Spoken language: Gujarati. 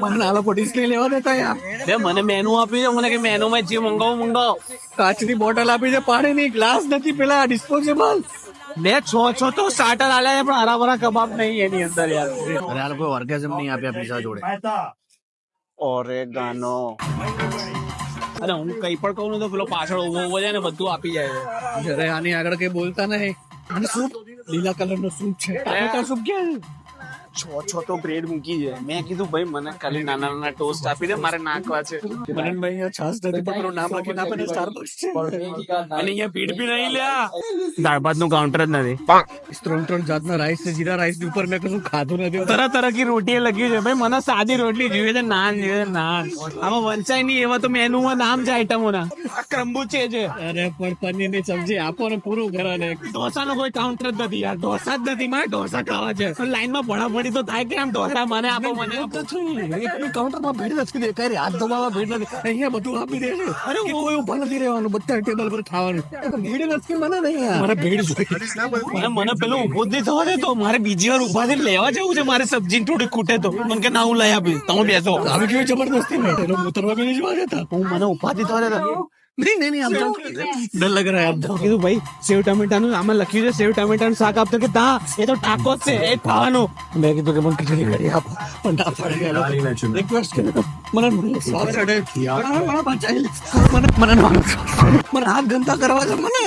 મને આ લોકો ડિસ્પ્લે લેવા દેતા યાર. મને મેનુ આપી છે, મને કે મેનુ માં જે મંગાવો. કાચની બોટલ આપી છે, પાણીની ગ્લાસ નથી, પેલા ડિસ્પોઝેબલ. ને છ તો સ્ટાર્ટર આલ્યા પણ હરાભરા કબાબ નહીં એની અંદર યાર. અરે આ લોકો ઓર્ગેઝમ નહીં આપ્યા પીઝા જોડે. ઓરેગાનો. અરે હું કઈ પણ કહું ને તો પેલો પાછળ ઉભો છે ને બધું આપી જાય છે. અરે આની આગળ કઈ બોલતા નહીં. અને સૂપ લીલા કલર નો સૂપ છે. ટામેટા સૂપ ક્યાં છ તો બ્રેડ મૂકી છે. મેં કીધું ભાઈ મને ખાલી નાના નાના ટોસ્ટ આપી દે, મારે નાખવા છે. મનનભાઈ અહીંયા છાસ નથી પણ પેલું નામ લખીને આપે ને સ્ટારબક્સ છે. અને અહીંયા ભીડ બી નહીં લ્યા. દાળ ભાત નું કાઉન્ટર જ નથી. 3 જાતના રાઈસ છે, જીરા રાઈસ ની ઉપર મેં કશું ખાધું નથી. તરહ કી રોટી લખી છે. ભાઈ મને સાદી રોટલી જોઈએ છે, નાન જોઈએ છે, નાન. આમાં વંચાય નહીં એવા તો મેનુ માં નામ છે આઈટમોના. આ ક્રંબુચે છે. અરે પણ પનીર ની સબ્જી આપો ને પૂરું કરો ને. ઢોસા નો કોઈ કાઉન્ટર જ નથી યાર. ઢોસા જ નથી, મારે ઢોસા ખાવા છે. લાઈન માં ભણાભણી તો થાય કે આમ ઢોસા મને આપો, મને આપો. કાઉન્ટર માં ભીડ નથી દેખાય, હાથ ધોવામાં ભીડ નથી. અહીંયા બધું આપી દે છે. અરે કોઈ ઉભા નથી રહેવાનું, બધા ટેબલ પર ખાવાનું. ભીડ નથી મને નહીં, મારે ભીડ જોઈએ. મને પેલું ઉભો જ નહીં થવા દે તો મારે બીજી વાર ઉભા થઈને લેવા જવું છે. મારે સબ્જી થોડી ખૂટે તો મને કે ના હું લઈ આપીશ, તમે બેસો. આવી કેવી જબરદસ્તી ઉતરવા બી નહીં જવા દેતા. હું મને ઉભા થી થવા દેતા नहीं आप डर लग रहा है. आप કીધું ભાઈ સેવ ટમેટાનું આમાં લખ્યું છે સેવ ટમેટાનું શાક આપતો કે તા એ તો ટાકો જ છે, એ ખાવાનું. મેં કીધું કે મને ખીચડી કરી આપો પણ ના પાડી ગયેલો. રિક્વેસ્ટ કર્યો મને સ્વાદ ચડે મને હાથ ગંદા કરવા છે મને.